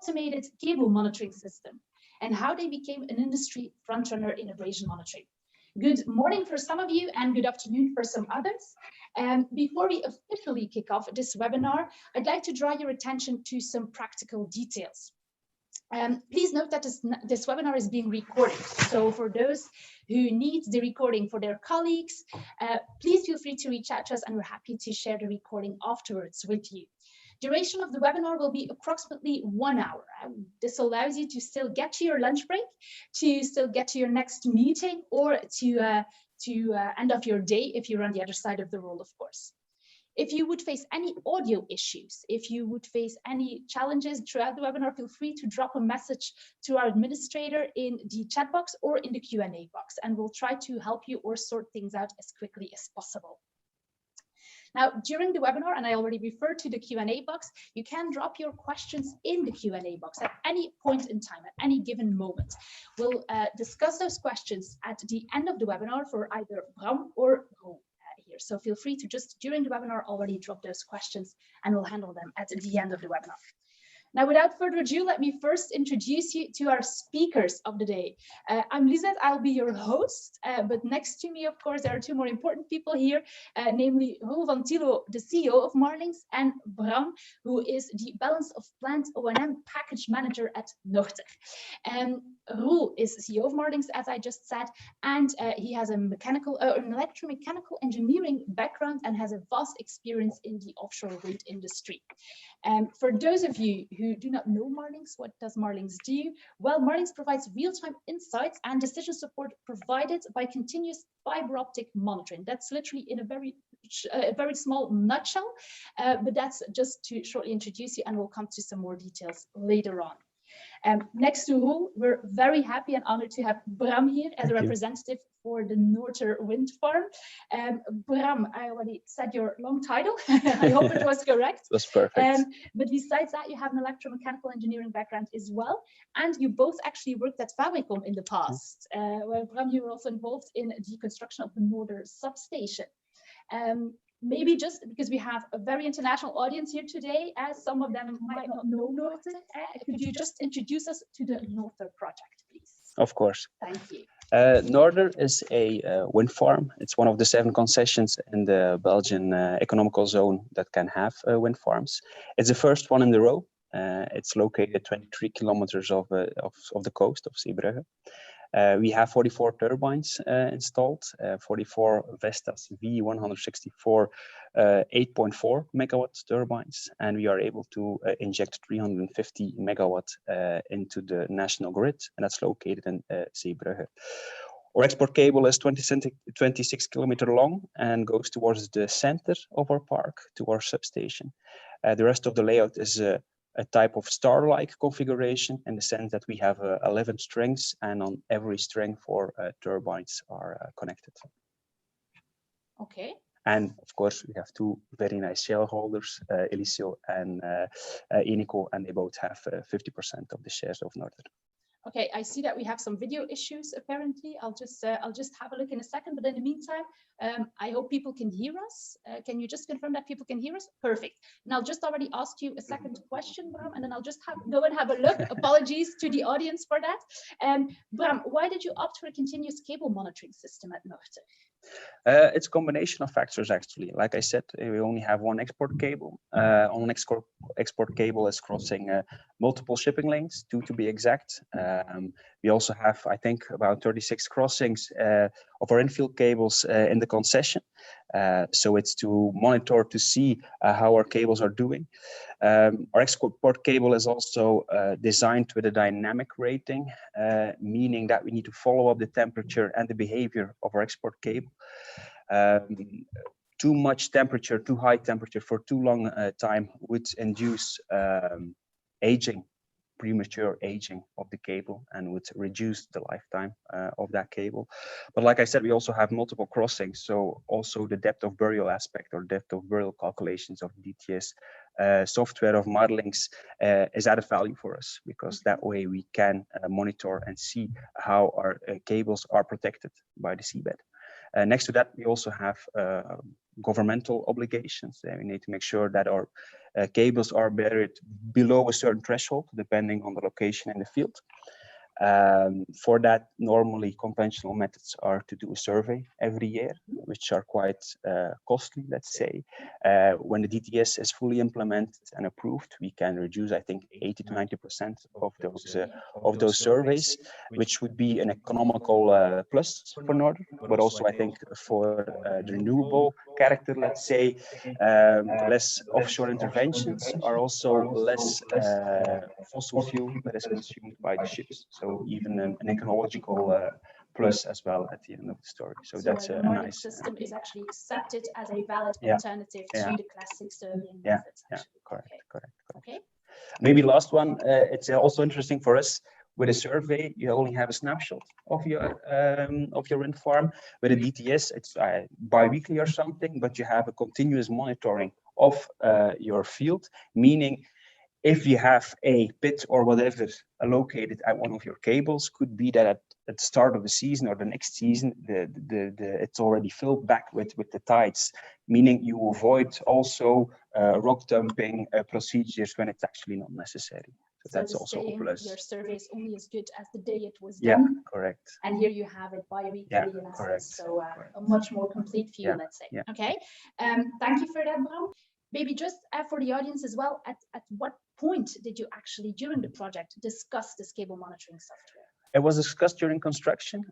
automated cable monitoring system and how they became an industry frontrunner in abrasion monitoring. Good morning for some of you and good afternoon for some others. Before we officially kick off this webinar, I'd like to draw your attention to some practical details. Please note that this webinar is being recorded. So for those who need the recording for their colleagues, please feel free to reach out to us and we're happy to share the recording afterwards with you. Duration of the webinar will be approximately 1 hour. This allows you to still get to your lunch break, to still get to your next meeting, or to end of your day if you're on the other side of the world, of course. If you would face any audio issues, if you would face any challenges throughout the webinar, feel free to drop a message to our administrator in the chat box or in the Q&A box, and we'll try to help you or sort things out as quickly as possible. Now, during the webinar, and I already referred to the Q&A box, you can drop your questions in the Q&A box at any point in time, at any given moment. We'll discuss those questions at the end of the webinar for either Bram or Ro here. So feel free to just, during the webinar, already drop those questions and we'll handle them at the end of the webinar. Now, without further ado, let me first introduce you to our speakers of the day. I'm Lisette, I'll be your host, but next to me, of course, there are two more important people here, namely Roel van Thilo, the CEO of Marlinks, and Bram, who is the Balance of Plant O&M Package Manager at Norter. Roel is CEO of Marlinks, as I just said, and he has an electromechanical engineering background and has a vast experience in the offshore wind industry. For those of you who do not know Marlinks, what does Marlinks do? Well, Marlinks provides real-time insights and decision support provided by continuous fiber optic monitoring. That's literally in a very small nutshell, but that's just to shortly introduce you, and we'll come to some more details later on. Next to Roel, we're very happy and honored to have Bram here as a representative for the Norter wind farm. Bram, I already said your long title. I hope it was correct. It was perfect. But besides that, you have an electromechanical engineering background as well. And you both actually worked at Fabricom in the past, where Bram, you were also involved in the construction of the Norder substation. Maybe just because we have a very international audience here today, as some of them might not know Norter, could you just introduce us to the Norter project, please? Of course. Thank you. Norder is a wind farm. It's one of the 7 concessions in the Belgian economical zone that can have wind farms. It's the first one in the row. It's located 23 kilometers of the coast of Zeebrugge. We have 44 turbines installed, 44 Vestas V164 8.4 megawatt turbines, and we are able to inject 350 megawatt into the national grid, and that's located in Zeebrugge. Our export cable is 26 kilometers long and goes towards the center of our park to our substation. The rest of the layout is a type of star-like configuration in the sense that we have 11 strings, and on every string 4 turbines are connected. Okay. And of course, we have 2 very nice shareholders, Elisio and Inico, and they both have 50% of the shares of Norder. Okay, I see that we have some video issues apparently. I'll just have a look in a second, but in the meantime, I hope people can hear us. Can you just confirm that people can hear us? Perfect. And I'll just already ask you a second question, Bram, and then I'll just go and have a look. Apologies to the audience for that. Bram, why did you opt for a continuous cable monitoring system at Norter? It's a combination of factors, actually. Like I said, we only have one export cable. On export cable is crossing multiple shipping lanes, 2 to be exact. We also have, I think, about 36 crossings of our infield cables in the concession. So it's to monitor to see how our cables are doing. Our export cable is also designed with a dynamic rating, meaning that we need to follow up the temperature and the behavior of our export cable. Too much temperature, too high temperature for too long time would induce premature aging of the cable and would reduce the lifetime of that cable. But like I said, we also have multiple crossings, so also the depth of burial aspect or depth of burial calculations of DTS software of Marlinks is added value for us, because that way we can monitor and see how our cables are protected by the seabed. Next to that, we also have governmental obligations. We need to make sure that our cables are buried below a certain threshold, depending on the location in the field. For that, normally conventional methods are to do a survey every year, which are quite costly, let's say. When the DTS is fully implemented and approved, we can reduce, I think, 80 to 90% of those surveys, which would be an economical plus for Northern, but also I think for the renewable character, let's say, less offshore interventions are also less fossil fuel that is consumed by the ships. So even an ecological plus as well at the end of the story. So that's the a Marlinks nice system is actually accepted as a valid alternative to the classic surveying methods. Correct. Okay. Maybe last one, it's also interesting for us. With a survey, you only have a snapshot of your wind farm. With a DTS, it's bi-weekly or something, but you have a continuous monitoring of your field, meaning if you have a pit or whatever located at one of your cables, could be that at the start of the season or the next season, it's already filled back with the tides, meaning you avoid also rock dumping procedures when it's actually not necessary. So that's also a plus. Your survey is only as good as the day it was done. Yeah, correct. And here you have it bi-weekly, in essence, so a much more complete view, let's say. Okay. Thank you for that, Bram. Maybe just for the audience as well, at what point did you actually, during the project, discuss this cable monitoring software? It was discussed during construction.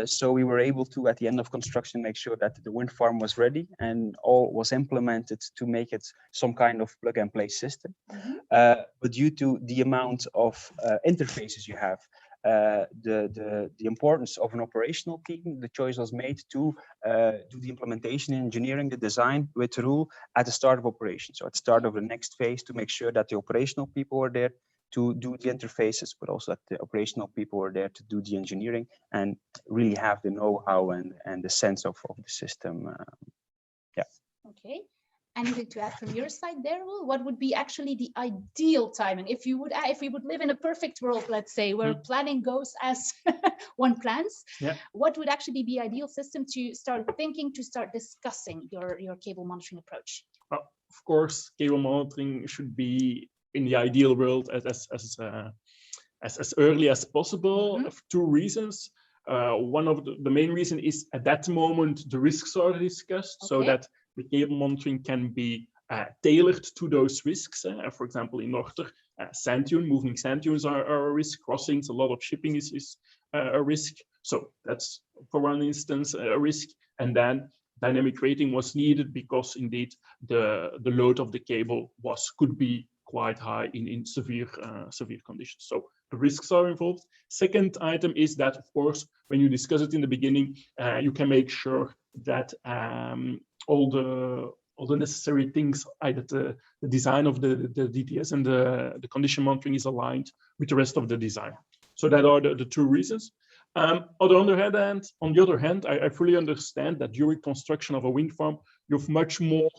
So we were able to, at the end of construction, make sure that the wind farm was ready and all was implemented to make it some kind of plug and play system. But due to the amount of interfaces you have, the importance of an operational team, the choice was made to do the implementation, engineering, the design with the rule at the start of operation. So at the start of the next phase, to make sure that the operational people were there to do the interfaces, but also that the operational people were there to do the engineering and really have the know-how and the sense of the system. Okay. Anything to add from your side there, Will? What would be actually the ideal timing? If we would live in a perfect world, let's say, where planning goes as one plans, what would actually be the ideal system to start thinking, to start discussing your cable monitoring approach? Well, of course, cable monitoring should be in the ideal world as early as possible, for two reasons. One of the main reason is at that moment the risks are discussed, so that the cable monitoring can be tailored to those risks. For example, in Northern, sand dune, moving sand dunes are a risk, crossings, a lot of shipping is a risk. So that's, for one instance, a risk. And then dynamic rating was needed because indeed the load of the cable could be quite high in severe conditions. So the risks are involved. Second item is that, of course, when you discuss it in the beginning, you can make sure that all the necessary things, either the design of the DTS and the condition monitoring is aligned with the rest of the design. So that are the two reasons. On the other hand, I fully understand that during construction of a wind farm, you have much more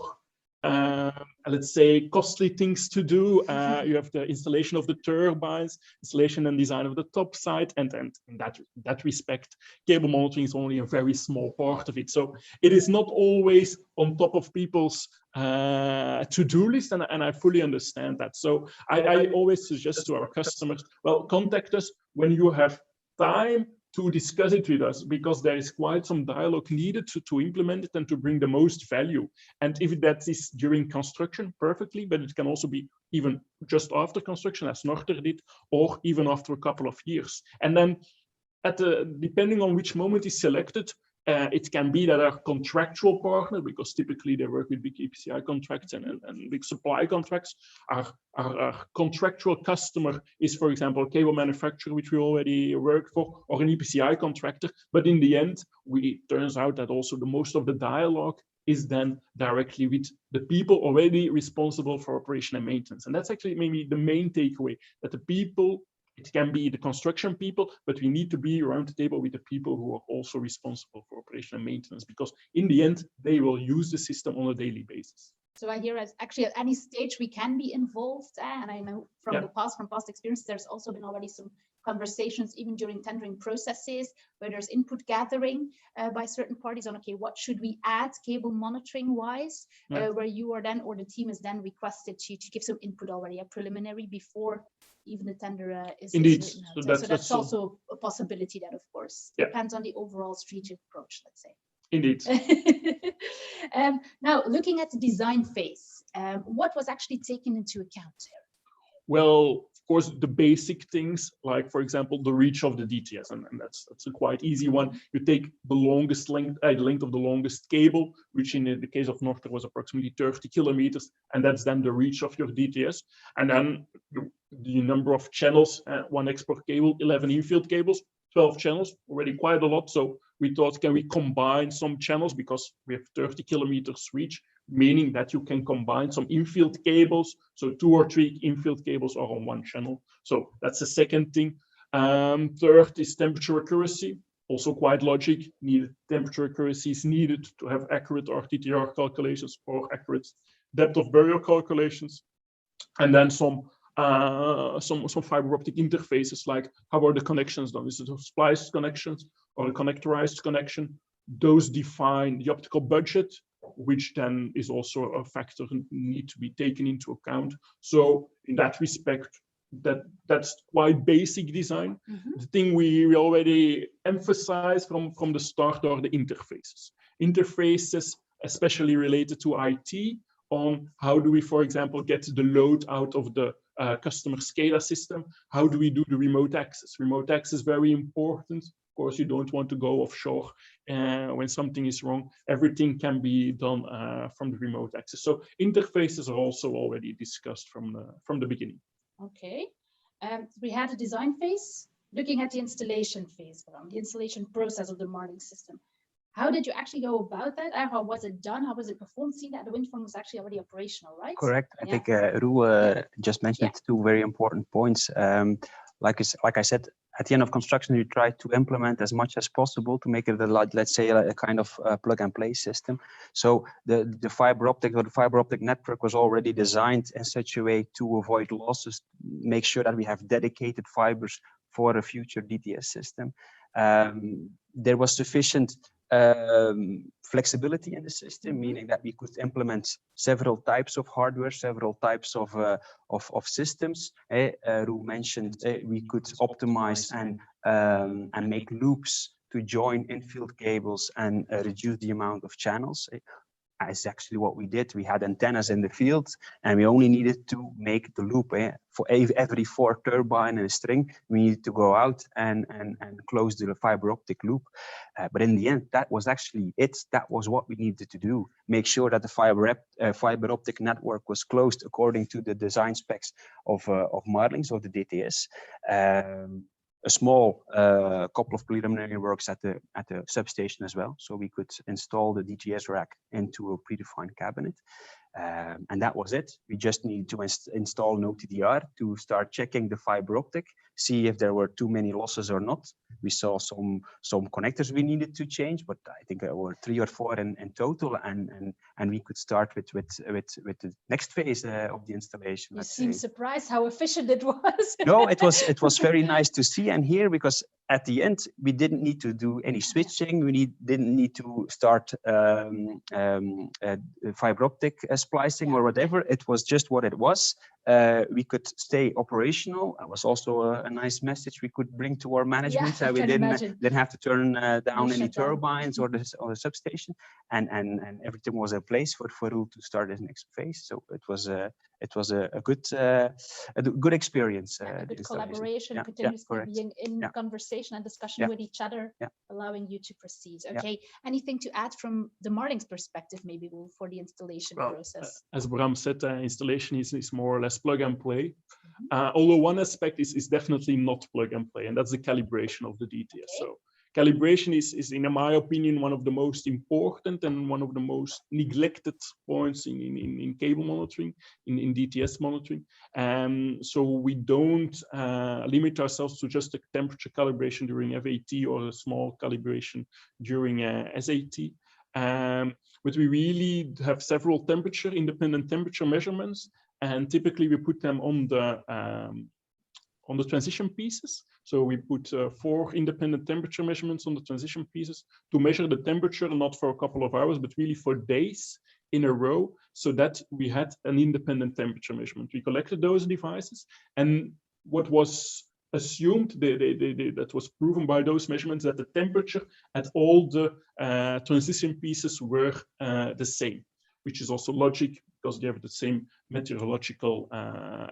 let's say, costly things to do. You have the installation of the turbines, installation and design of the top side, and in that respect, cable monitoring is only a very small part of it. So it is not always on top of people's to-do list, and I fully understand that. So I always suggest to our customers, well, contact us when you have time to discuss it with us, because there is quite some dialogue needed to implement it and to bring the most value. And if that is during construction, perfectly, but it can also be even just after construction, as Norter did, or even after a couple of years. And then depending on which moment is selected, it can be that our contractual partner, because typically they work with big EPCI contracts and big supply contracts, our contractual customer is, for example, a cable manufacturer, which we already work for, or an EPCI contractor. But in the end, it turns out that also the most of the dialogue is then directly with the people already responsible for operation and maintenance. And that's actually maybe the main takeaway, that the people, it can be the construction people, but we need to be around the table with the people who are also responsible for operation and maintenance, because in the end, they will use the system on a daily basis. So I hear as actually at any stage we can be involved, and I know from from past experience, there's also been already some conversations even during tendering processes where there's input gathering by certain parties on, okay, what should we add cable monitoring wise, where you are then, or the team is then requested to give some input already, a preliminary before even the tender is Indeed. written So out. that's So also a possibility that, of course, depends on the overall strategic approach, let's say. Indeed. Now, looking at the design phase, what was actually taken into account here? Well, of course, the basic things, like, for example, the reach of the DTS, and that's a quite easy one. You take the longest length of the longest cable, which in the case of North was approximately 30 kilometers, and that's then the reach of your DTS. And then the number of channels, one export cable, 11 infield cables, 12 channels, already quite a lot. So we thought, can we combine some channels, because we have 30 kilometers reach, meaning that you can combine some infield cables. So 2 or 3 infield cables are on one channel. So that's the second thing. Third is temperature accuracy. Also quite logic. Temperature accuracy is needed to have accurate RTTR calculations or accurate depth of burial calculations. And then some fiber optic interfaces, like how are the connections done? Is it a spliced connections or a connectorized connection? Those define the optical budget, which then is also a factor need to be taken into account. So in that respect, that's quite basic design. The thing we already emphasize from the start are the interfaces. Interfaces, especially related to IT, on how do we, for example, get the load out of the customer SCADA system? How do we do the remote access? Remote access is very important. Of course, you don't want to go offshore when something is wrong. Everything can be done from the remote access. So interfaces are also already discussed from the beginning. Okay. We had a design phase, looking at the installation phase, the installation process of the Marlinks system. How did you actually go about that? How was it done? How was it performed? Seeing that the wind farm was actually already operational, right? Correct. I think Roel just mentioned 2 very important points. Like I said, at the end of construction, you try to implement as much as possible to make it let's say a kind of plug and play system. So the fiber optic network was already designed in such a way to avoid losses, make sure that we have dedicated fibers for a future DTS system. There was sufficient flexibility in the system, meaning that we could implement several types of hardware, several types of systems. Roel mentioned we could optimize and make loops to join infield cables and reduce the amount of channels. Is actually what we did. We had antennas in the field, and we only needed to make the loop. For every 4 turbine in a string, we needed to go out and close the fiber optic loop. But in the end, that was actually it. That was what we needed to do. Make sure that the fiber optic network was closed according to the design specs of Marlinks, of the DTS. A small couple of preliminary works at the substation as well, so we could install the DTS rack into a predefined cabinet, and that was it. We just needed to install an OTDR to start checking the fiber optic, see if there were too many losses or not. We saw some connectors we needed to change, but I think there were 3 or 4 in total, and we could start with the next phase of the installation. You seem surprised how efficient it was. No, it was very nice to see and hear, because at the end we didn't need to do any switching. We didn't need to start fiber optic splicing or whatever. It was just what it was. We could stay operational. That was also a nice message we could bring to our management. We didn't have to turn down any turbines or the substation, and everything was in place for Roel to start his next phase. So it was a good experience. A good collaboration, continuously being in conversation and discussion with each other, allowing you to proceed. Okay, anything to add from the Marlinks perspective, maybe for the installation process? As Bram said, installation is more or less plug and play. Although one aspect is definitely not plug and play, and that's the calibration of the DTS. So calibration is, in my opinion, one of the most important and one of the most neglected points in cable monitoring, in DTS monitoring. So we don't limit ourselves to just a temperature calibration during FAT or a small calibration during SAT. But we really have several independent temperature measurements, and typically we put them on the transition pieces. So we put 4 independent temperature measurements on the transition pieces to measure the temperature, not for a couple of hours, but really for days in a row, so that we had an independent temperature measurement. We collected those devices, and what was assumed, that was proven by those measurements, that the temperature at all the transition pieces were the same, which is also logic because they have the same meteorological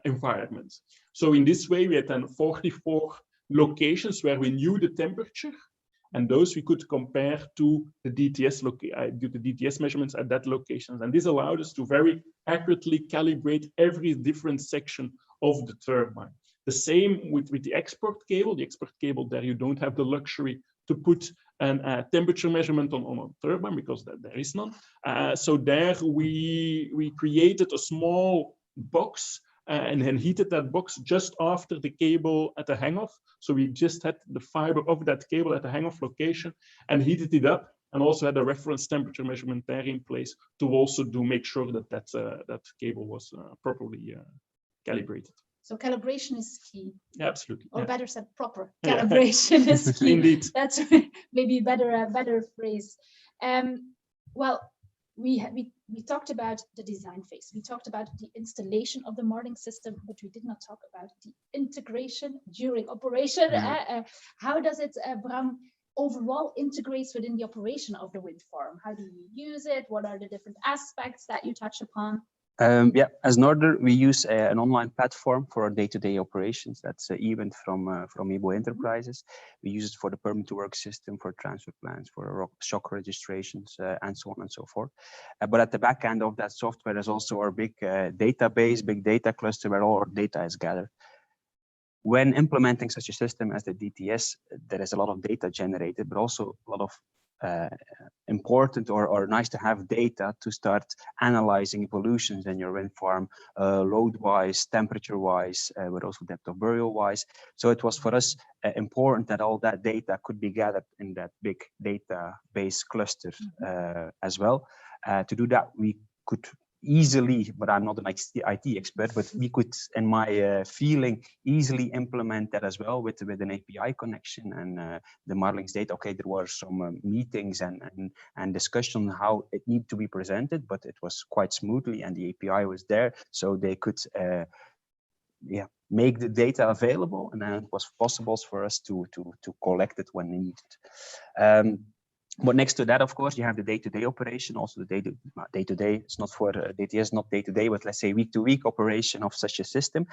environment. So in this way, we had then 44 locations where we knew the temperature, and those we could compare to the DTS measurements at that location. And this allowed us to very accurately calibrate every different section of the turbine. The same with the export cable. The export cable, there you don't have the luxury to put a temperature measurement on a turbine because there is none. So there we created a small box and then heated that box just after the cable at the hang-off. So we just had the fiber of that cable at the hang-off location and heated it up, and also had a reference temperature measurement there in place to also make sure that that cable was properly calibrated. So calibration is key. Absolutely. Or better said, proper calibration is key. Indeed. That's maybe a better phrase. Well, we talked about the design phase. We talked about the installation of the Marlinks system, but we did not talk about the integration during operation. How does it, Bram, overall integrates within the operation of the wind farm? How do you use it? What are the different aspects that you touch upon? As Norder, we use an online platform for our day-to-day operations. That's Event from Ebo Enterprises. We use it for the permit to work system, for transfer plans, for shock registrations, and so on and so forth. But at the back end of that software is also our big database, big data cluster where all our data is gathered. When implementing such a system as the DTS, there is a lot of data generated, but also a lot of important or nice to have data to start analyzing evolutions in your wind farm, load-wise, temperature-wise, but also depth of burial-wise. So it was for us important that all that data could be gathered in that big database cluster as well. To do that, we could easily, but I'm not an IT expert, but we could, in my feeling, easily implement that as well with an API connection and the Marlinks data. Okay, there were some meetings and discussion how it needed to be presented, but it was quite smoothly and the API was there, so they could make the data available, and then it was possible for us to collect it when needed. But next to that, of course, you have the day-to-day operation. Also, the day-to-day, it's not for DTS, not day-to-day, but let's say week-to-week operation of such a system.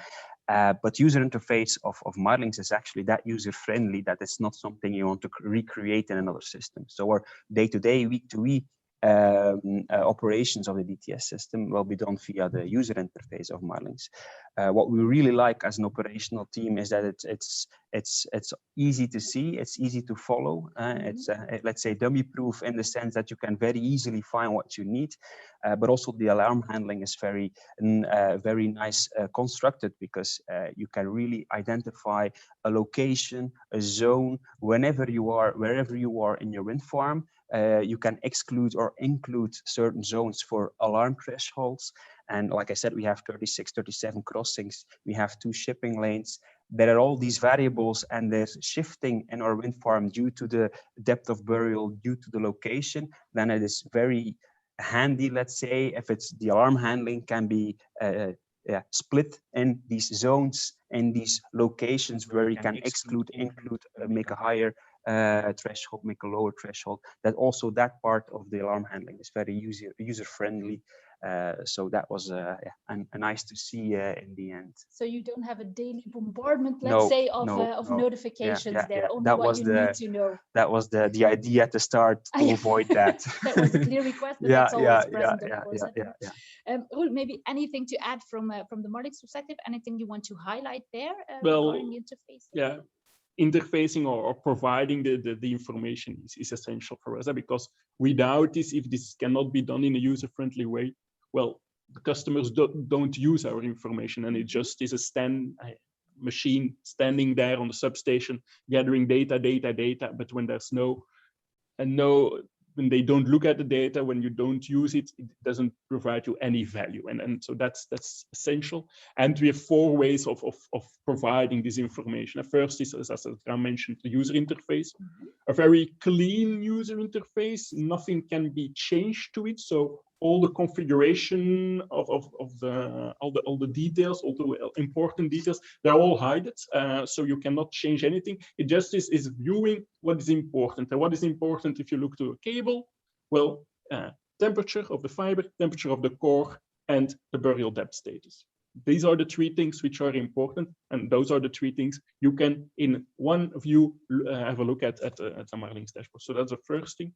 But user interface of Marlinks is actually that user-friendly that it's not something you want to recreate in another system. So our day-to-day, week-to-week operations of the DTS system will be done via the user interface of Marlinks. What we really like as an operational team is that it's easy to see, it's easy to follow. It's let's say dummy-proof in the sense that you can very easily find what you need, but also the alarm handling is very nice constructed, because you can really identify a location, a zone, wherever you are in your wind farm. You can exclude or include certain zones for alarm thresholds. And like I said, we have 36, 37 crossings. We have 2 shipping lanes. There are all these variables, and there's shifting in our wind farm due to the depth of burial, due to the location. Then it is very handy, let's say, if it's the alarm handling can be split in these zones, in these locations where you can exclude, include, make a higher threshold, make a lower threshold. That also, that part of the alarm handling is very user friendly. So that was nice to see in the end. So you don't have a daily bombardment, let's say, of notifications there. Only that what was you need to know. That was the idea at the start, to avoid that. That was a clear request, but that's always present, of course. Roel, maybe anything to add from the Marlinks perspective? Anything you want to highlight there regarding the interface? Yeah. Interfacing or providing the information is essential for us, because without this, if this cannot be done in a user-friendly way, well, the customers don't use our information, and it just is a machine standing there on the substation gathering data. But when there's no when they don't look at the data, when you don't use it, it doesn't provide you any value. And so that's essential. And we have 4 ways of providing this information. The first is, as Graham mentioned, the user interface, a very clean user interface. Nothing can be changed to it. So all the configuration of all the details, all the important details, they're all hidden. So you cannot change anything. It just is viewing what is important. And what is important if you look to a cable? Well, temperature of the fiber, temperature of the core, and the burial depth status. These are the 3 things which are important, and those are the 3 things you can, in one view, have a look at the Marlinks dashboard. So that's the first thing.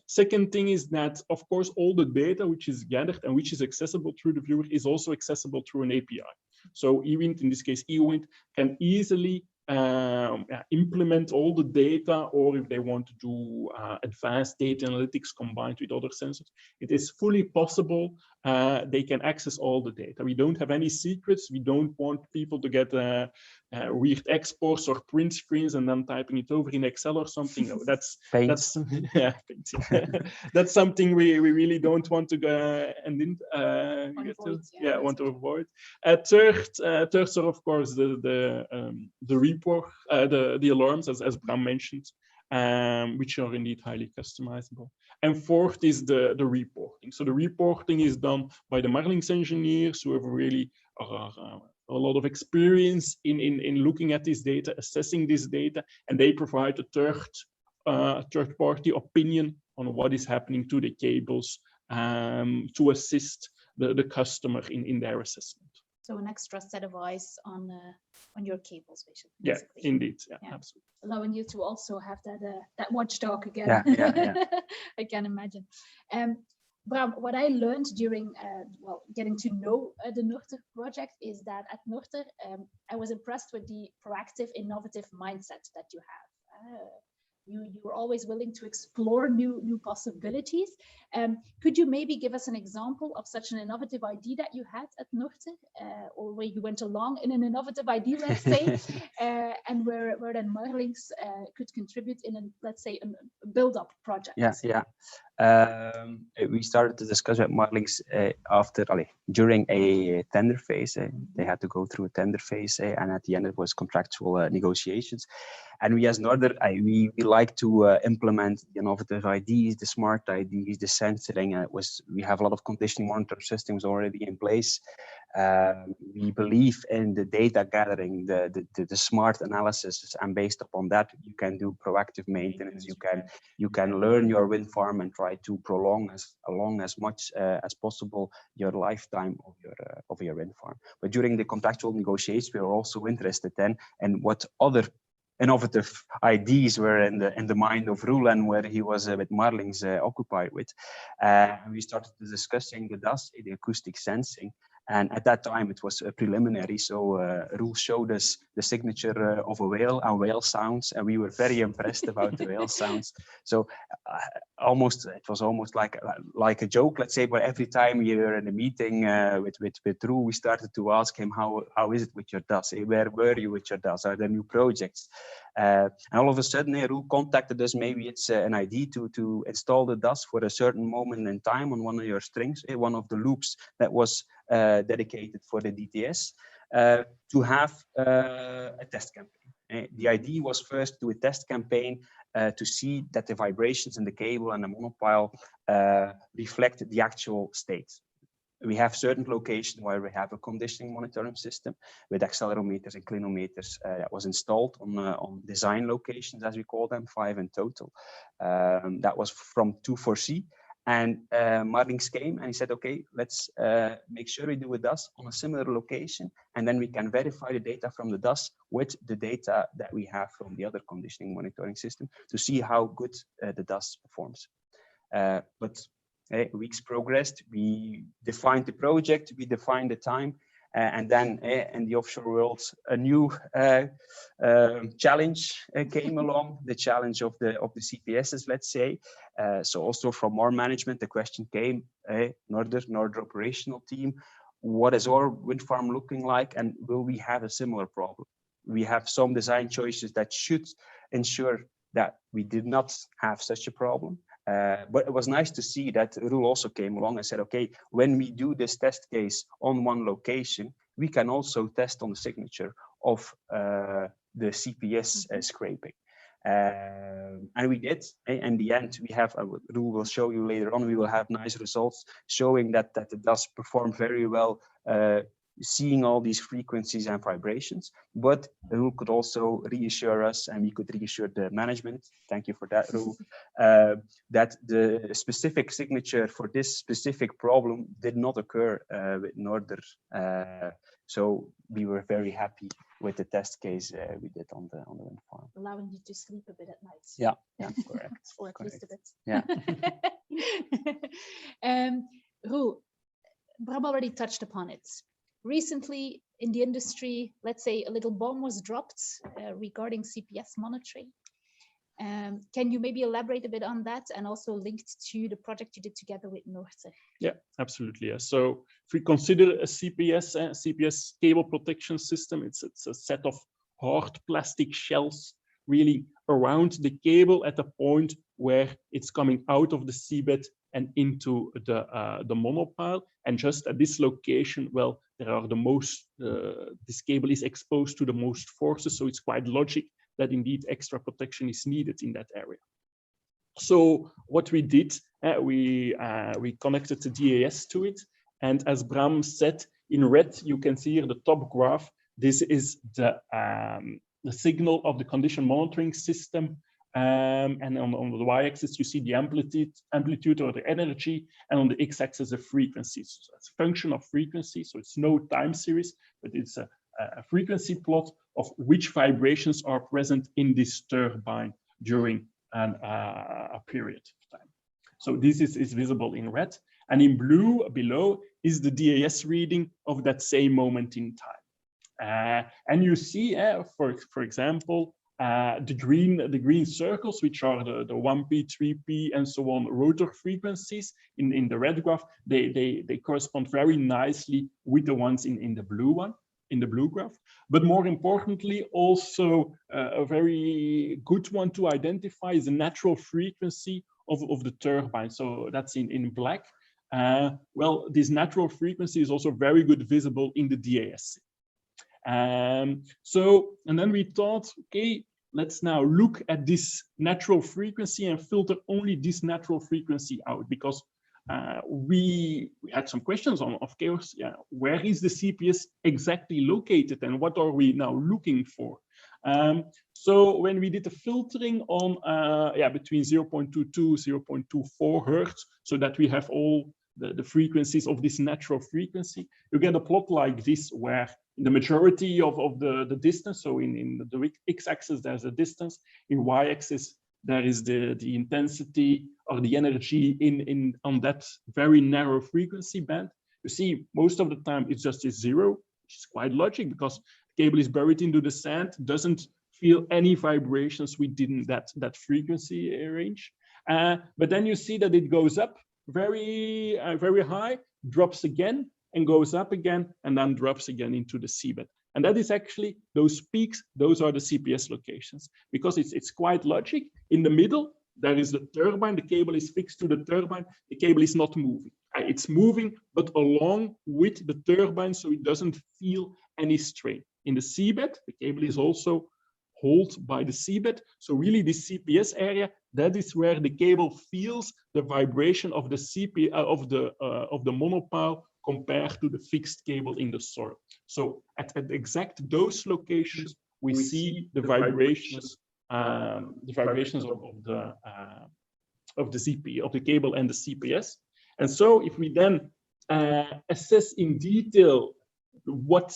Second thing is that, of course, all the data which is gathered and which is accessible through the viewer is also accessible through an API. So eWind, in this case, eWind, can easily implement all the data, or if they want to do advanced data analytics combined with other sensors, it is fully possible. They can access all the data. We don't have any secrets. We don't want people to get weird exports or print screens and then typing it over in Excel or something. No, that's yeah, that's something we really don't want to go want to avoid. Third, so of course the report, the alarms, as Bram mentioned, which are indeed highly customizable. And fourth is the reporting. So the reporting is done by the Marlinks engineers who have really a lot of experience in looking at this data, assessing this data, and they provide a third-party opinion on what is happening to the cables to assist the customer in their assessment. So an extra set of eyes on your cables, basically. Yeah, indeed. Yeah, absolutely. Allowing you to also have that watchdog again. Yeah. I can imagine. Bram, what I learned during getting to know the Norter project is that at Norter, I was impressed with the proactive, innovative mindset that you have. You were always willing to explore new possibilities. Could you maybe give us an example of such an innovative idea that you had at Norter, or where you went along in an innovative idea, let's say, and where then Marlinks could contribute in let's say, a build-up project? Yeah. We started to discuss with Marlinks during a tender phase. They had to go through a tender phase, and at the end it was contractual negotiations. And we as Norder, we like to implement the innovative ideas, the smart ideas, the sensoring. We have a lot of condition monitor systems already in place. We believe in the data gathering, the smart analysis, and based upon that, you can do proactive maintenance. You can learn your wind farm and try to prolong as much as possible your lifetime of your wind farm. But during the contractual negotiations, we were also interested then in what other innovative ideas were in the mind of Roland, where he was with Marlinks occupied with. We started discussing the DAS, the acoustic sensing. And at that time, it was preliminary. So Roel showed us the signature of a whale and whale sounds, and we were very impressed about the whale sounds. So it was almost like a joke, let's say. But every time we were in a meeting with Roel, we started to ask him, how is it with your DAS? Where were you with your DAS? Are there new projects? And all of a sudden, Roel contacted us. Maybe it's an idea to install the DAS for a certain moment in time on one of your strings, one of the loops that was dedicated for the DTS, to have a test campaign. The idea was first to do a test campaign to see that the vibrations in the cable and the monopile reflect the actual state. We have certain locations where we have a conditioning monitoring system with accelerometers and clinometers that was installed on design locations, as we call them, 5 in total. That was from 2-4C. And Marlinks came and he said, okay, let's make sure we do a DAS on a similar location, and then we can verify the data from the DAS with the data that we have from the other conditioning monitoring system to see how good the DAS performs. But weeks progressed, we defined the project, we defined the time, and then in the offshore world, a new challenge came along, the challenge of the CPSs, let's say. So also from our management, the question came, Norder operational team, what is our wind farm looking like, and will we have a similar problem? We have some design choices that should ensure that we did not have such a problem. But it was nice to see that Roel also came along and said, okay, when we do this test case on one location, we can also test on the signature of the CPS scraping. And we did. In the end, we have, Roel will show you later on, we will have nice results showing that it does perform very well, seeing all these frequencies and vibrations. But Roel could also reassure us, and we could reassure the management, thank you for that, Roel, that the specific signature for this specific problem did not occur with Norder. So we were very happy with the test case we did on the wind farm. Allowing you to sleep a bit at night. Yeah, correct. Or at least a bit. Yeah. Roel, Bram already touched upon it. Recently in the industry, let's say a little bomb was dropped regarding CPS monitoring. Can you maybe elaborate a bit on that, and also linked to the project you did together with Norte? Yeah, absolutely. Yeah. So if we consider a CPS cable protection system, it's a set of hard plastic shells really around the cable at the point where it's coming out of the seabed and into the monopile. And just at this location, well, there are the most, this cable is exposed to the most forces, so it's quite logic that indeed extra protection is needed in that area. So what we did, we connected the DAS to it, and as Bram said, in red you can see here the top graph. This is the signal of the condition monitoring system, and on the y-axis you see the amplitude or the energy, and on the x-axis the frequency. So it's a function of frequency, so it's no time series, but it's a frequency plot of which vibrations are present in this turbine during a period of time. So this is visible in red, and in blue below is the DAS reading of that same moment in time. And you see, for example, the green circles, which are the 1P, 3P, and so on rotor frequencies in the red graph, they correspond very nicely with the ones in the blue one. In the blue graph, but more importantly, also a very good one to identify is the natural frequency of the turbine. So that's in black. Well, this natural frequency is also very good visible in the DAS. And then we thought, okay, let's now look at this natural frequency and filter only this natural frequency out, because we had some questions on, of course, yeah, where is the CPS exactly located and what are we now looking for? So when we did the filtering on between 0.22, 0.24 hertz, so that we have all the frequencies of this natural frequency, you get a plot like this, where in the majority of the distance, so in the x-axis there's a distance, in y-axis there is the intensity or the energy on that very narrow frequency band. You see, most of the time it's just a zero, which is quite logic because the cable is buried into the sand, doesn't feel any vibrations within that frequency range. But then you see that it goes up very high, drops again, and goes up again, and then drops again into the seabed. And that is actually those peaks, those are the CPS locations, because it's quite logic. In the middle, there is the turbine, the cable is fixed to the turbine, the cable is not moving. It's moving, but along with the turbine, so it doesn't feel any strain. In the seabed, the cable is also held by the seabed. So really this CPS area, that is where the cable feels the vibration of the of the monopile compared to the fixed cable in the soil. So at exact those locations, we see the vibrations of the cable and the CPS. And so if we then assess in detail what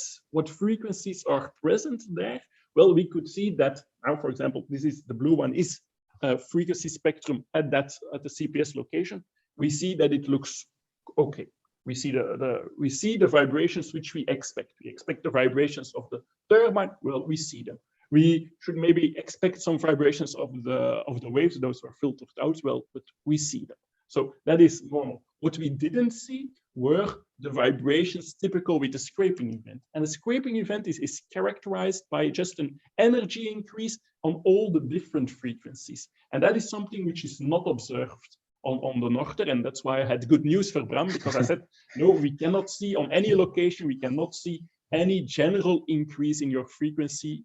frequencies are present there, well, we could see that now, for example, this is the blue one is a frequency spectrum at the CPS location. We see that it looks okay. We see the vibrations which we expect. We expect the vibrations of the turbine. Well, we see them. We should maybe expect some vibrations of the waves. Those are filtered out well, but we see them. So that is normal. What we didn't see were the vibrations typical with the scraping event. And the scraping event is characterized by just an energy increase on all the different frequencies. And that is something which is not observed on the norther, and that's why I had good news for Bram, because I said, no, we cannot see on any location, we cannot see any general increase in your frequency,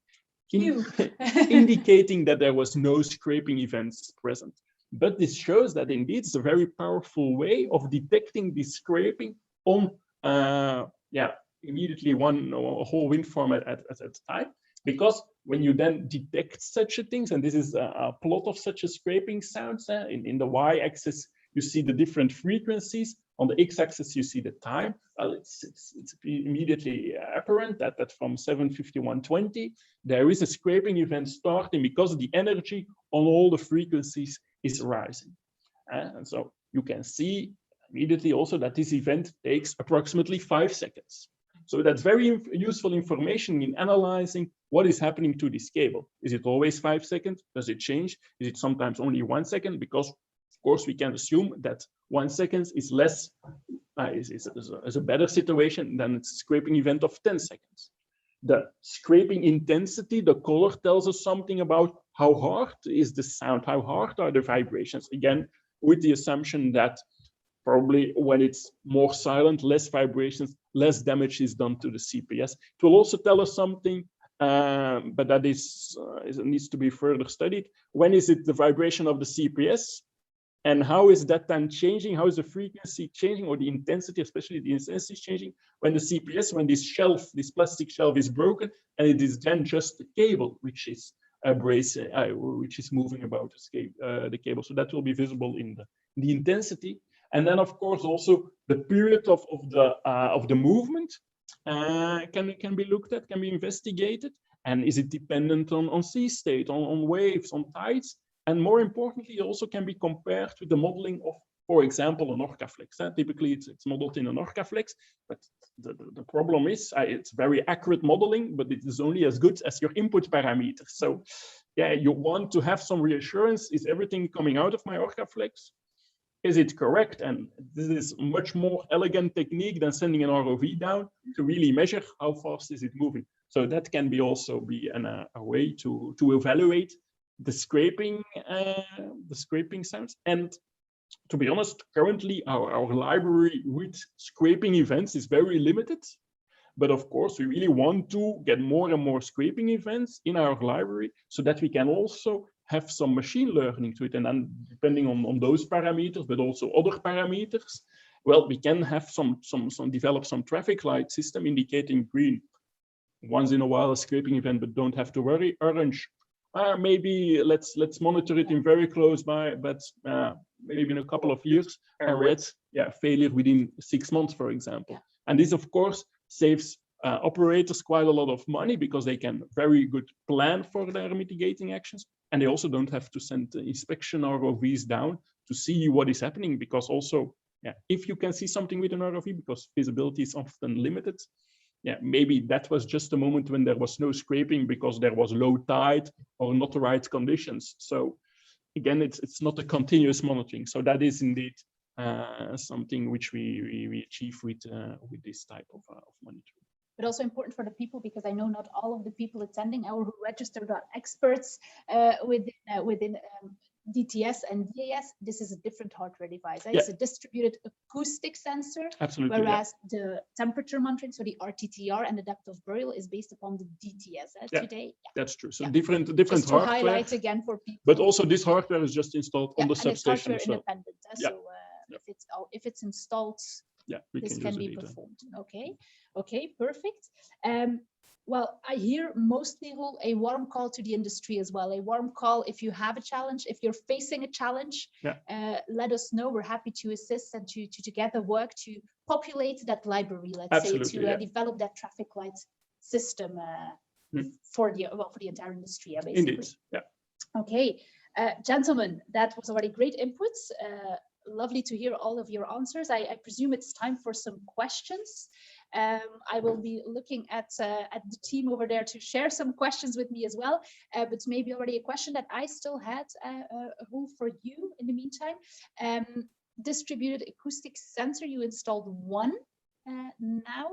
indicating that there was no scraping events present. But this shows that indeed it's a very powerful way of detecting this scraping on, immediately a whole wind farm at a time. Because when you then detect such a things, and this is a plot of such a scraping sounds, in the y-axis you see the different frequencies, on the x-axis you see the time. It's immediately apparent that from 7:51:20 there is a scraping event starting because the energy on all the frequencies is rising. And so you can see immediately also that this event takes approximately 5 seconds. So that's very useful information in analyzing what is happening to this cable. Is it always 5 seconds? Does it change? Is it sometimes only 1 second? Because of course we can assume that 1 second is less, is a better situation than a scraping event of 10 seconds. The scraping intensity, the color tells us something about how hard is the sound, how hard are the vibrations. Again, with the assumption that probably when it's more silent, less vibrations, less damage is done to the CPS. It will also tell us something, but that needs to be further studied. When is it the vibration of the CPS? And how is that then changing? How is the frequency changing, or the intensity, especially the intensity is changing when the CPS, when this shelf, this plastic shelf is broken, and it is then just the cable which is which is moving about the cable. So that will be visible in the intensity. And then, of course, also the period of the movement can be looked at, can be investigated. And is it dependent on sea state, on waves, on tides? And more importantly, it also can be compared to the modeling of, for example, an Orcaflex. Typically, it's modeled in an Orcaflex, but the problem is it's very accurate modeling, but it is only as good as your input parameters. So, yeah, you want to have some reassurance. Is everything coming out of my Orcaflex? Is it correct? And this is a much more elegant technique than sending an ROV down to really measure how fast is it moving. So that can be also be a way to evaluate the scraping sounds. And to be honest, currently our library with scraping events is very limited. But of course, we really want to get more and more scraping events in our library so that we can also have some machine learning to it. And then depending on those parameters, but also other parameters, well, we can have develop some traffic light system indicating green. Once in a while, a scraping event, but don't have to worry. Orange, maybe let's monitor it in very close by, but maybe in a couple of years. And red, failure within 6 months, for example. Yeah. And this, of course, saves operators quite a lot of money because they can very good plan for their mitigating actions. And they also don't have to send inspection ROVs down to see what is happening, because also, if you can see something with an ROV, because visibility is often limited, maybe that was just a moment when there was no scraping because there was low tide or not the right conditions. So again, it's not a continuous monitoring. So that is indeed something which we achieve with this type of monitoring. But also important for the people, because I know not all of the people attending or who registered are experts within DTS and DAS. This is a different hardware device. It's a distributed acoustic sensor. Absolutely. Whereas the temperature monitoring, so the RTTR and the depth of burial, is based upon the DTS today. That's true. So different just hardware. To highlight again for people. But also this hardware is just installed on the substation. It's hardware independent. So if it's installed, this can be performed. Okay, perfect. Well, I hear most people a warm call to the industry as well. A warm call if you have a challenge, if you're facing a challenge, let us know. We're happy to assist and to together work to populate that library, let's say, to develop that traffic light system for the entire industry, basically. Indeed, yeah. Okay, gentlemen, that was already great inputs. Lovely to hear all of your answers. I presume it's time for some questions. I will be looking at the team over there to share some questions with me as well. But maybe already a question that I still had, Roel, for you in the meantime. Distributed acoustic sensor, you installed one now.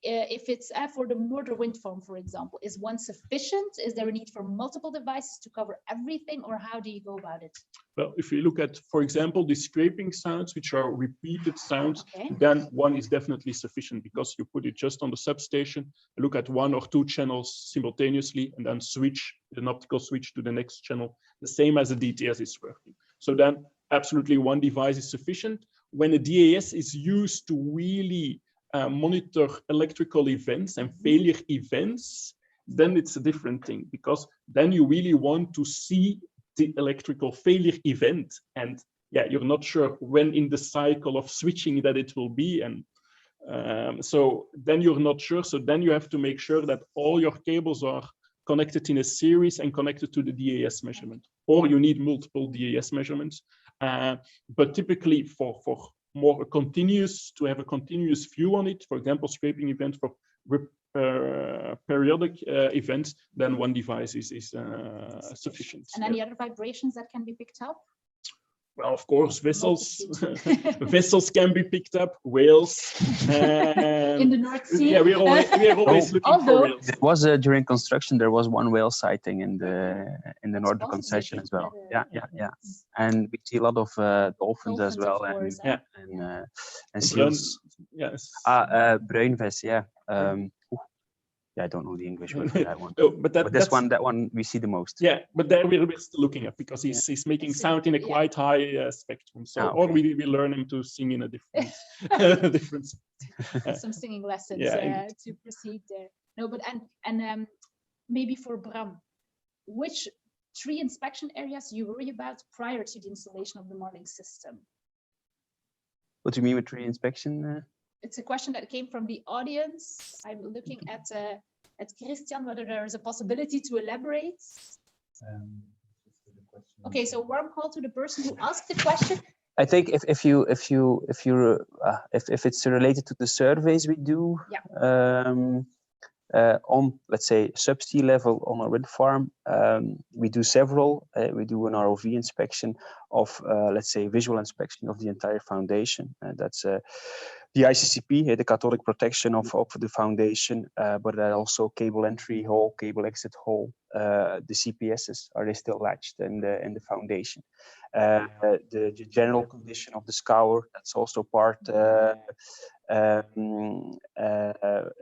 if it's for the mortar wind farm, for example, is one sufficient? Is there a need for multiple devices to cover everything, or how do you go about it? Well, if you look at, for example, the scraping sounds, which are repeated sounds, Okay. then one is definitely sufficient because you put it just on the substation, look at 1 or 2 channels simultaneously, and then switch an optical switch to the next channel, the same as the DTS is working. So then absolutely one device is sufficient. When a DAS is used to really monitor electrical events and failure events, then it's a different thing, because then you really want to see the electrical failure event, and yeah, you're not sure when in the cycle of switching that it will be, and so then you're not sure. So then you have to make sure that all your cables are connected in a series and connected to the DAS measurement, or you need multiple DAS measurements. But typically for more continuous, to have a continuous view on it, for example, scraping event for periodic events, then one device is sufficient. And any other vibrations that can be picked up? Well, of course, vessels vessels can be picked up, whales. In the North Sea? Yeah, we are always looking for whales. There was during construction, there was one whale sighting in the northern concession as well. Yeah. And we see a lot of dolphins as well, course, and seals. Yes. Bruinvis, yeah. Yeah, I don't know the English word for that one. Oh, but that one we see the most. Yeah, but there we're still looking at, because he's making sound in a quite high spectrum. So, or we learn him to sing in a different different. Some singing lessons to proceed there. No, but and maybe for Bram, which 3 inspection areas you worry about prior to the installation of the Marlinks system? What do you mean with 3 inspection? It's a question that came from the audience. I'm looking at Christian, whether there is a possibility to elaborate. Okay, so warm call to the person who asked the question. I think if it's related to the surveys we do, on, let's say, subsea level on a wind farm, we do several. We do an ROV inspection of, let's say, visual inspection of the entire foundation. That's the ICCP, the cathodic protection of the foundation, but also cable entry hole, cable exit hole. The CPSs, are they still latched in the foundation? The general condition of the scour, that's also part.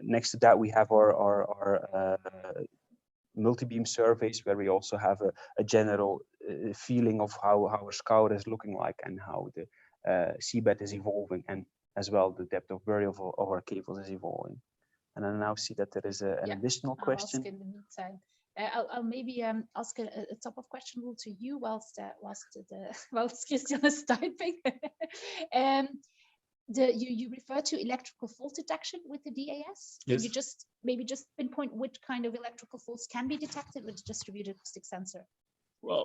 Next to that, we have our multi-beam surveys, where we also have a general feeling of how our scour is looking like and how the seabed is evolving, and as well the depth of burial of our cables is evolving. And I now see that there is an additional question. I'll ask in the meantime. I'll maybe ask a top-up question to you whilst Christian is typing. You refer to electrical fault detection with the DAS. Yes. Can you maybe just pinpoint which kind of electrical faults can be detected with the distributed acoustic sensor? Well,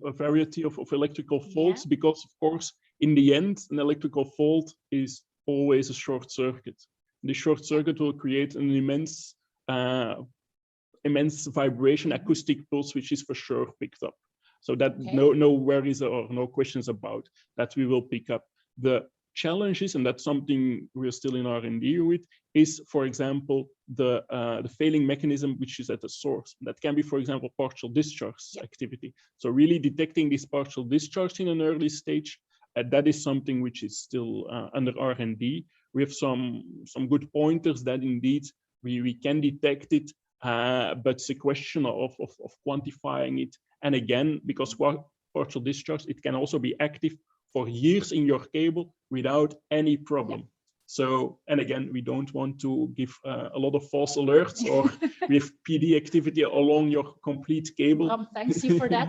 a variety of electrical faults, because of course, in the end, an electrical fault is always a short circuit. The short circuit will create an immense vibration, acoustic pulse, which is for sure picked up. So that no worries or no questions about that we will pick up. The challenges, and that's something we're still in R&D with, is, for example, the failing mechanism which is at the source. That can be, for example, partial discharge activity. So really detecting this partial discharge in an early stage, that is something which is still under R&D. We have some good pointers that indeed we can detect it, but it's a question of quantifying it. And again, because partial discharge, it can also be active for years in your cable without any problem. So, and again, we don't want to give a lot of false alerts, or we have PD activity along your complete cable. Thanks you for that.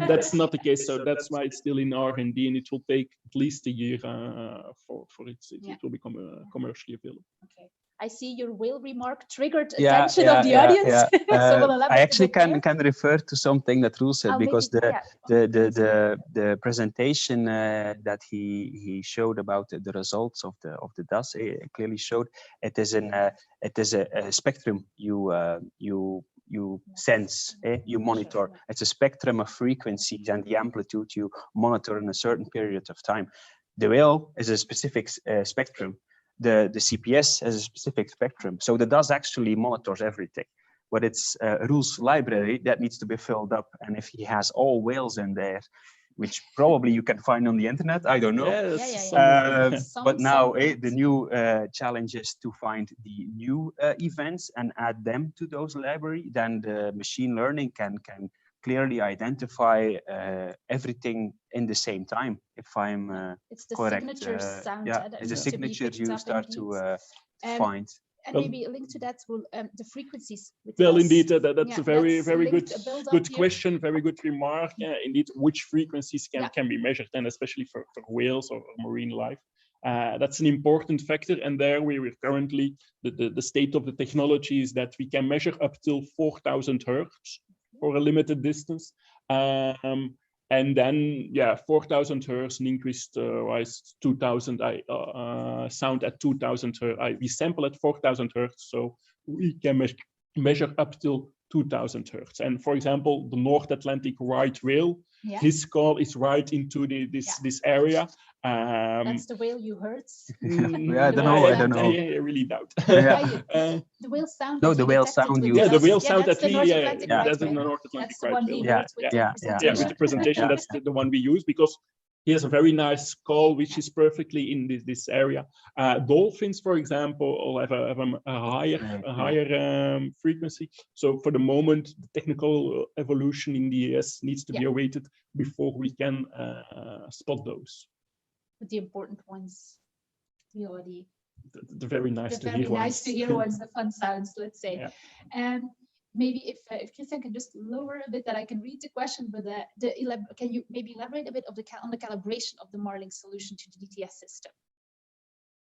That's not the case. So that's why it's still in R&D, and it will take at least a year for it will become commercially available. Okay. I see your whale remark triggered attention of the audience. So we'll I actually can refer to something that Roel said, because the presentation that he showed about the results of the DAS clearly showed it is a spectrum you sense, you monitor. It's a spectrum of frequencies and the amplitude you monitor in a certain period of time. The whale is a specific spectrum. the CPS has a specific spectrum. So the DAS actually monitors everything. But it's a rules library that needs to be filled up. And if he has all whales in there, which probably you can find on the internet, I don't know. But now the new challenge is to find the new events and add them to those library. Then the machine learning can clearly identify everything in the same time. If I'm it's the correct, signature sound. it's a signature you start to find. And maybe a link to that will the frequencies. Well, indeed, that's a very good question, very good remark. Indeed, which frequencies can be measured, and especially for whales or marine life. That's an important factor, and there we're currently the state of the technology is that we can measure up till 4,000 hertz for a limited distance. And then, 4,000 hertz, and increased wise 2,000 sound at 2,000 hertz. We sample at 4,000 hertz, so we can measure up till 2,000 hertz. And for example, the North Atlantic right whale, his call is right into this area. That's the whale you heard. I don't know. I really doubt. The whale sound. No, the whale sound. The whale sound at really. That's the North Atlantic right whale. With the presentation, that's the one we use because he has a very nice call, which is perfectly in this area. Dolphins, for example, have a higher frequency. So for the moment, the technical evolution in the ES needs to be awaited before we can spot those. But the important ones, we already. The very nice to hear ones, the fun sounds, let's say. Maybe if Christian can just lower a bit that I can read the question, but can you maybe elaborate a bit on the calibration of the Marlinks solution to the DTS system?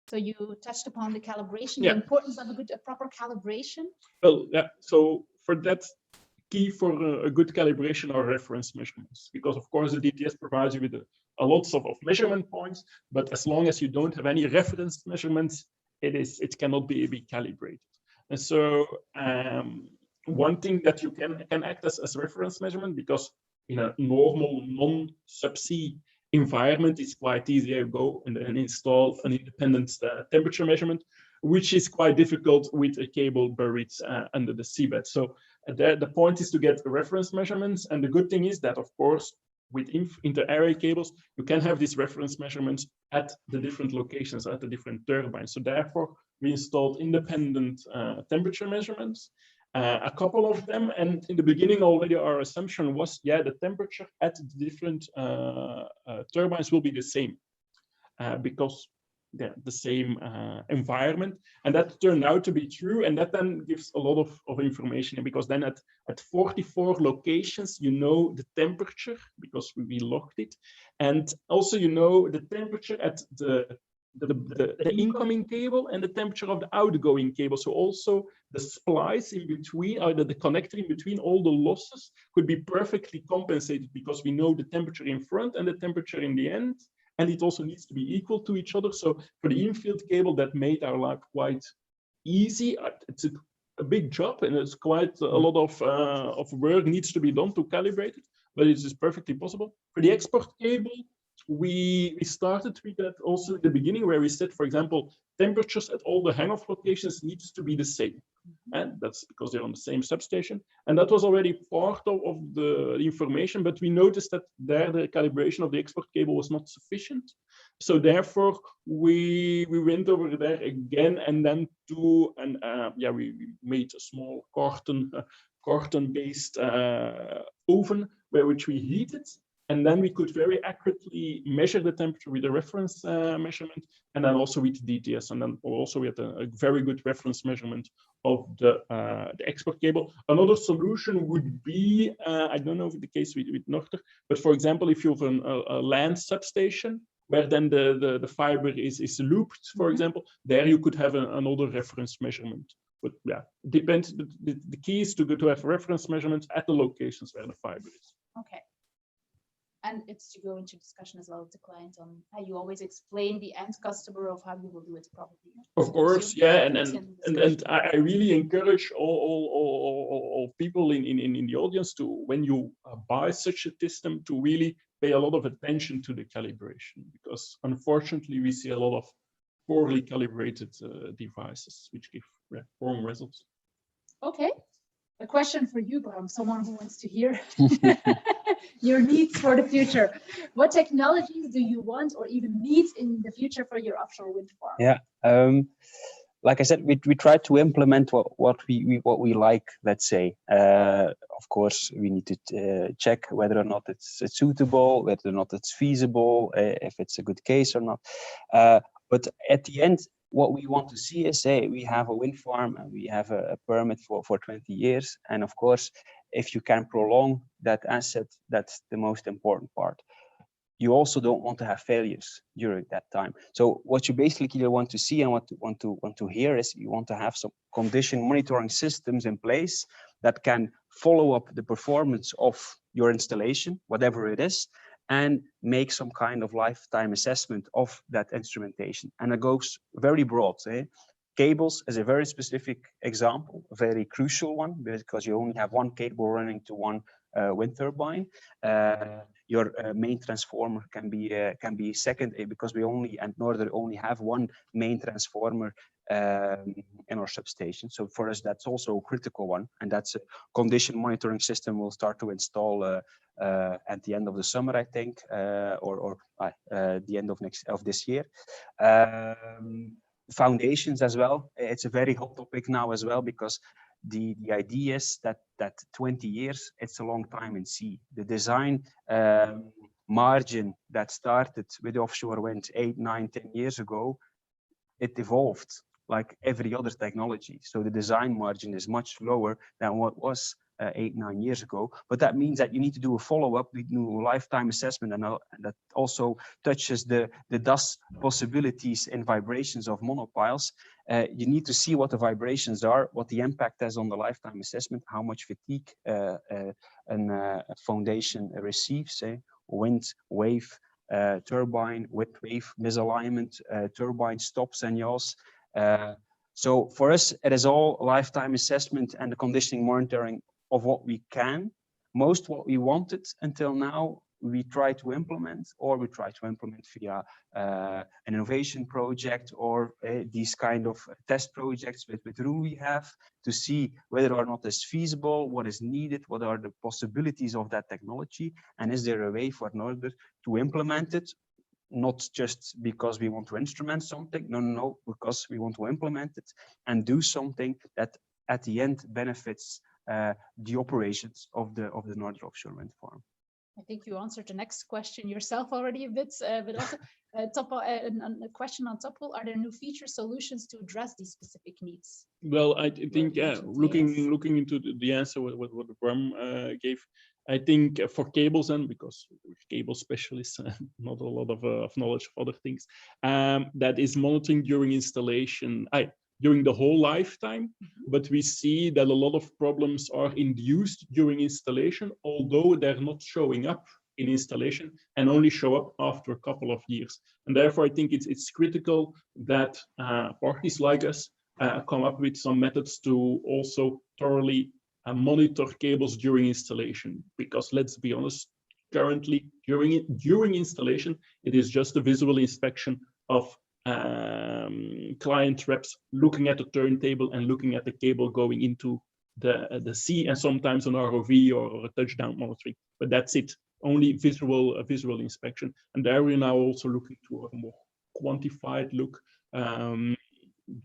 So you touched upon the calibration, the importance of a proper calibration. Well, so for that, key for a good calibration are reference measurements, because of course the DTS provides you with a lots of measurement points, but as long as you don't have any reference measurements, it cannot be calibrated. And so one thing that you can act as reference measurement, because in a normal non-subsea environment, it's quite easy to go and install an independent temperature measurement, which is quite difficult with a cable buried under the seabed. So the point is to get reference measurements. And the good thing is that, of course, with inter-array cables, you can have these reference measurements at the different locations, at the different turbines. So therefore, we installed independent temperature measurements, a couple of them. And in the beginning already, our assumption was, the temperature at the different turbines will be the same because the same environment. And that turned out to be true. And that then gives a lot of information, because then at 44 locations, you know the temperature because we logged it. And also, you know the temperature at the incoming cable and the temperature of the outgoing cable. So also the splice in between, or the connector in between all the losses could be perfectly compensated, because we know the temperature in front and the temperature in the end. And it also needs to be equal to each other. So for the infield cable, that made our life quite easy. It's a big job, and it's quite a lot of work needs to be done to calibrate it, but it is perfectly possible. For the export cable, we started with that also at the beginning, where we said, for example, temperatures at all the hang-off locations needs to be the same. And that's because they're on the same substation. And that was already part of the information, but we noticed that there the calibration of the export cable was not sufficient. So therefore, we went over there again, and then we made a small carton-based oven which we heated. And then we could very accurately measure the temperature with a reference measurement, and then also with DTS. And then also we had a very good reference measurement of the export cable. Another solution would be, I don't know if the case with Norter, but for example, if you have a land substation where then the fiber is looped, for example, there you could have another reference measurement. But it depends. The key is to have reference measurements at the locations where the fiber is. Okay. And it's to go into discussion as well with the client on how you always explain the end customer of how you will do it probably. Of course, and I really encourage all people in the audience to, when you buy such a system, to really pay a lot of attention to the calibration, because unfortunately we see a lot of poorly calibrated devices, which give wrong results. Okay, a question for you, Bram, someone who wants to hear your needs for the future. What technologies do you want or even need in the future for your offshore wind farm? Yeah, like I said, we try to implement what we like. Let's say, of course, we need to check whether or not it's suitable, whether or not it's feasible, if it's a good case or not. But at the end, what we want to see is, hey, we have a wind farm and we have a permit for 20 years, and of course, if you can prolong that asset, that's the most important part. You also don't want to have failures during that time. So what you basically want to see and want to hear is you want to have some condition monitoring systems in place that can follow up the performance of your installation, whatever it is, and make some kind of lifetime assessment of that instrumentation. And it goes very broad. Cables is a very specific example, a very crucial one, because you only have one cable running to one wind turbine. Your main transformer can be second, because we only have one main transformer in our substation. So for us, that's also a critical one, and that's a condition monitoring system we'll start to install at the end of the summer, I think, or the end of this year. Foundations as well. It's a very hot topic now as well, because the idea is that 20 years, it's a long time in sea. The design margin that started with offshore wind 8, 9, 10 years ago, it evolved like every other technology. So the design margin is much lower than what was 8, 9 years ago. But that means that you need to do a follow-up, we do a lifetime assessment, and that also touches the dust possibilities and vibrations of monopiles. You need to see what the vibrations are, what the impact is on the lifetime assessment, how much fatigue a foundation receives, wind, wave, turbine, wind wave, misalignment, turbine stops and yaws. So for us, it is all lifetime assessment and the conditioning monitoring of what we can. Most what we wanted until now, we try to implement, or we try to implement via an innovation project, or these kind of test projects with Roel we have, to see whether or not it's feasible, what is needed, what are the possibilities of that technology, and is there a way for in order to implement it, not just because we want to instrument something, no, because we want to implement it and do something that at the end benefits the operations of the Northern Offshore Wind Farm. I think you answered the next question yourself already a bit, but also a question on top of, are there new feature solutions to address these specific needs? Well, I think, looking into the answer what Bram gave, I think for cables, and because we're cable specialists, not a lot of knowledge of other things, that is monitoring during installation, during the whole lifetime, but we see that a lot of problems are induced during installation, although they're not showing up in installation and only show up after a couple of years. And therefore, I think it's critical that parties like us come up with some methods to also thoroughly monitor cables during installation, because let's be honest, currently during installation, it is just a visual inspection of client reps looking at the turntable and looking at the cable going into the sea, and sometimes an ROV or a touchdown monitoring, but that's it, only visual inspection. And there we're now also looking to a more quantified look,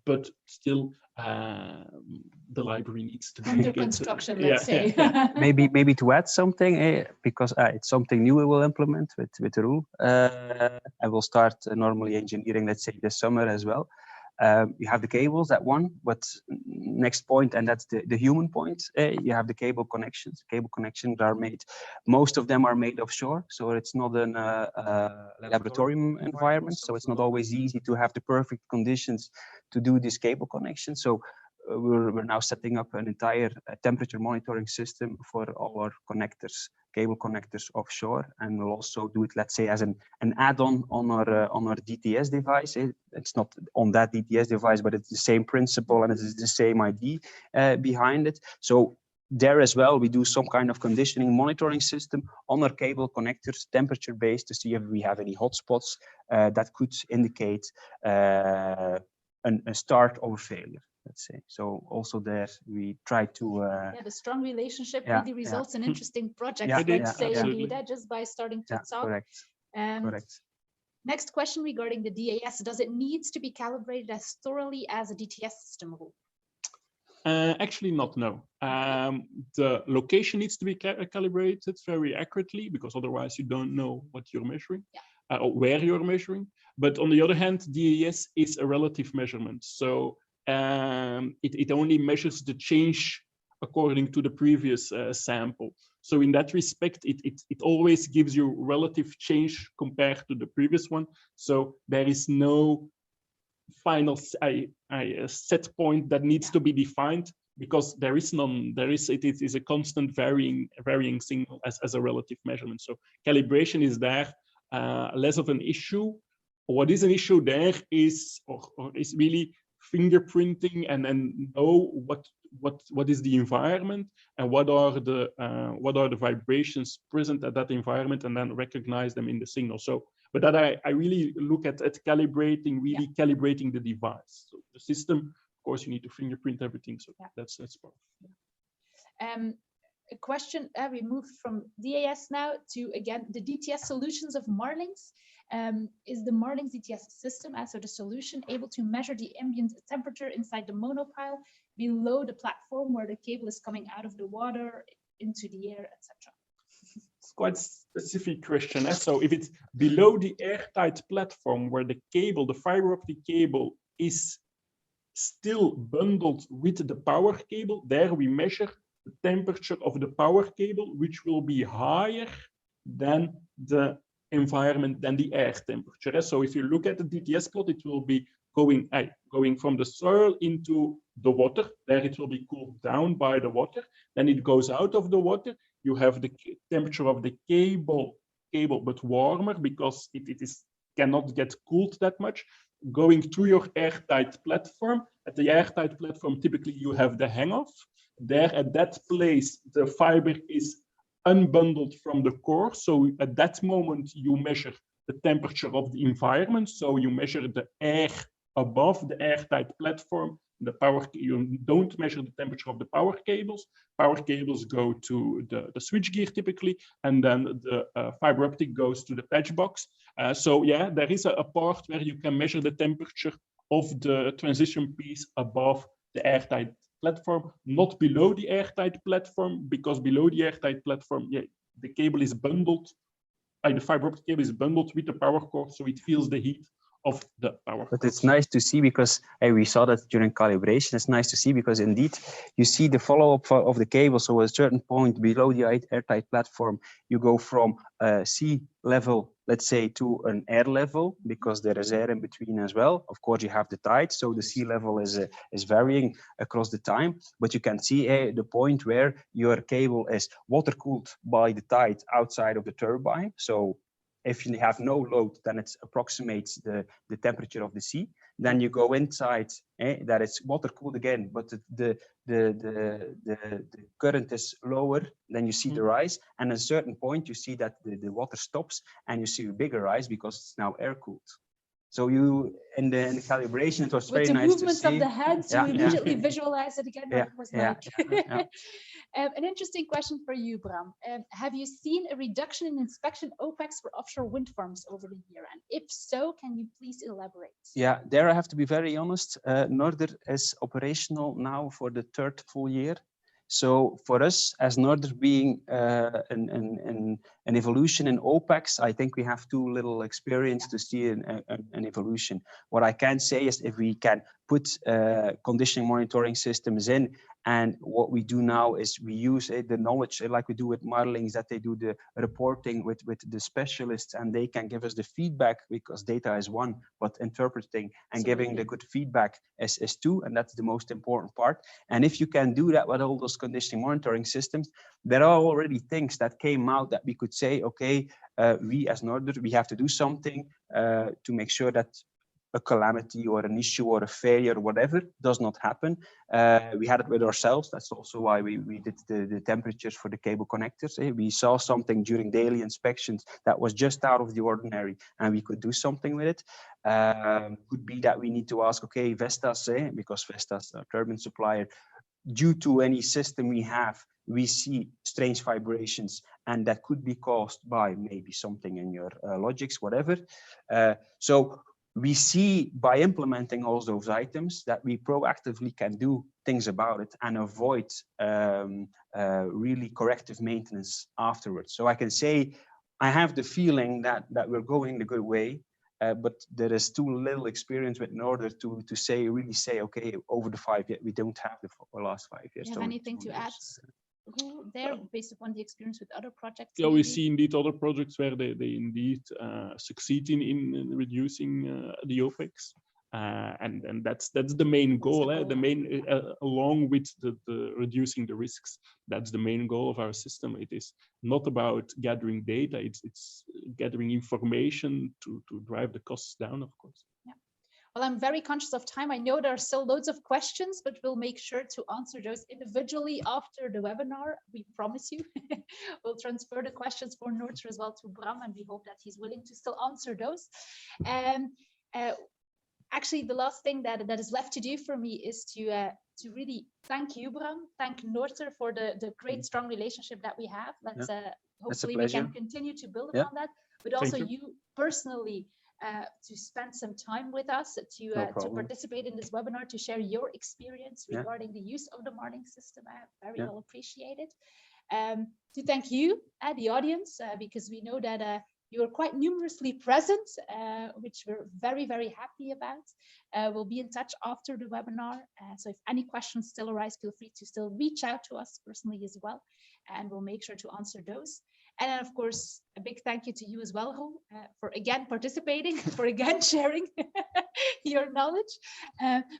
but still the library needs to be under construction, let's say. maybe to add something, because it's something new we will implement with Roel. I will start normally engineering, let's say, this summer as well. You have the cables, that one, but next point, and that's the human point, you have the cable connections. Cable connections are made, most of them are made offshore, so it's not an laboratory environment, so it's not always easy to have the perfect conditions to do this cable connection. So we're now setting up an entire temperature monitoring system for all our connectors, cable connectors offshore, and we'll also do it, let's say, as an add-on on our DTS device. It's not on that DTS device, but it's the same principle and it's the same idea behind it. So there as well, we do some kind of conditioning monitoring system on our cable connectors, temperature based, to see if we have any hotspots that could indicate a start of a failure, let's say. So also there we try to the strong relationship yeah, really results in interesting projects, Yeah, let's say, absolutely. indeed, just by starting to talk. correct. Correct. Next question regarding the DAS: does it need to be calibrated as thoroughly as a DTS system will? Actually not, no. The location needs to be calibrated very accurately, because otherwise you don't know what you're measuring, or where you're measuring. But on the other hand, DAS is a relative measurement. So it only measures the change according to the previous sample. So in that respect, it always gives you relative change compared to the previous one. So there is no final set point that needs to be defined, because there is none. It is a constant varying signal as a relative measurement. So calibration is there less of an issue. What is an issue there is is really fingerprinting and know what is the environment and what are the vibrations present at that environment, and then recognize them in the signal. So, but that I really look at calibrating, really calibrating the device. So the system, of course, you need to fingerprint everything. So that's part. A question, we moved from DAS now to, again, the DTS solutions of Marlinks. Is the Marlinks DTS system, so the solution, able to measure the ambient temperature inside the monopile below the platform where the cable is coming out of the water into the air, etc.? It's quite a specific question. So if it's below the airtight platform where the cable, the fiber optic cable, is still bundled with the power cable, there we measure the temperature of the power cable, which will be higher than the environment, than the air temperature. So if you look at the DTS plot, it will be going from the soil into the water. There it will be cooled down by the water. Then it goes out of the water. You have the temperature of the cable, but warmer, because it cannot get cooled that much. Going to your airtight platform. At the airtight platform, typically you have the hang-off. There at that place, the fiber is unbundled from the core. So at that moment, you measure the temperature of the environment. So you measure the air above the airtight platform. You don't measure the temperature of the power cables. Power cables go to the switchgear typically, and then the fiber optic goes to the patch box. So yeah, there is a part where you can measure the temperature of the transition piece above the airtight platform, not below the airtight platform, because below the airtight platform, the cable is bundled, the fiber optic cable is bundled with the power cord, so it feels the heat of the power. But it's nice to see, because we saw that during calibration. It's nice to see because indeed you see the follow-up of the cable. So at a certain point below the airtight platform, you go from sea level, let's say, to an air level, because there is air in between as well. Of course, you have the tide, so the sea level is varying across the time. But you can see the point where your cable is water cooled by the tide outside of the turbine. So if you have no load, then it approximates the temperature of the sea. Then you go inside, that it's water cooled again, but the current is lower. Then you see the rise, and at a certain point you see that the water stops, and you see a bigger rise because it's now air cooled. So you in the calibration, it was very nice to see. With the movement of the head, you immediately visualize it again. What it was like. An interesting question for you, Bram. Have you seen a reduction in inspection OPEX for offshore wind farms over the year? And if so, can you please elaborate? Yeah, there I have to be very honest. Norder is operational now for the 3rd full year. So for us, as Norder being an evolution in OPEX, I think we have too little experience to see an evolution. What I can say is if we can put conditioning monitoring systems in, and what we do now is we use the knowledge, like we do with Marlinks, that they do the reporting with the specialists, and they can give us the feedback, because data is one, but interpreting and giving the good feedback is two, and that's the most important part. And if you can do that with all those conditioning monitoring systems, there are already things that came out that we could say, okay, we as Norder, we have to do something to make sure that a calamity or an issue or a failure or whatever does not happen. We had it with ourselves. That's also why we did the temperatures for the cable connectors. We saw something during daily inspections that was just out of the ordinary, and we could do something with it. Could be that we need to ask, okay, Vestas, because Vestas, a turbine supplier, due to any system we have, we see strange vibrations, and that could be caused by maybe something in your logics, whatever. So we see by implementing all those items that we proactively can do things about it and avoid really corrective maintenance afterwards. So I can say I have the feeling that we're going the good way. But there is too little experience in order to really say, okay, over the 5 years, we don't have the last 5 years. Do you have anything to add there based upon the experience with other projects? Yeah, we see indeed other projects where they indeed succeed in reducing the OPEX. And that's the main goal. The main along with the reducing the risks. That's the main goal of our system. It is not about gathering data. It's gathering information to drive the costs down, of course. Yeah. Well, I'm very conscious of time. I know there are still loads of questions, but we'll make sure to answer those individually after the webinar. We promise you. We'll transfer the questions for Noortje as well to Bram, and we hope that he's willing to still answer those. Actually, the last thing that is left to do for me is to really thank you, Bram, thank Noortje for the great, strong relationship that we have. Let's hopefully we can continue to build upon that, but also you personally to spend some time with us, to participate in this webinar, to share your experience regarding the use of the Marlinks system. Very well appreciated. To thank you, the audience, because we know that you are quite numerously present, which we're very, very happy about. We'll be in touch after the webinar. So if any questions still arise, feel free to still reach out to us personally as well, and we'll make sure to answer those. And then, of course, a big thank you to you as well, Ho, for again participating, for again sharing your knowledge,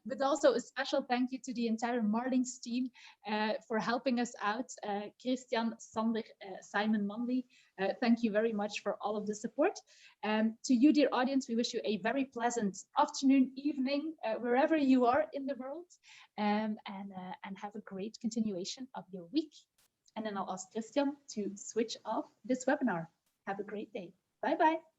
but also a special thank you to the entire Marlinks team for helping us out. Christian, Sander, Simon, Manley, thank you very much for all of the support. To you, dear audience, we wish you a very pleasant afternoon, evening, wherever you are in the world, and have a great continuation of your week. And then I'll ask Christian to switch off this webinar. Have a great day. Bye-bye.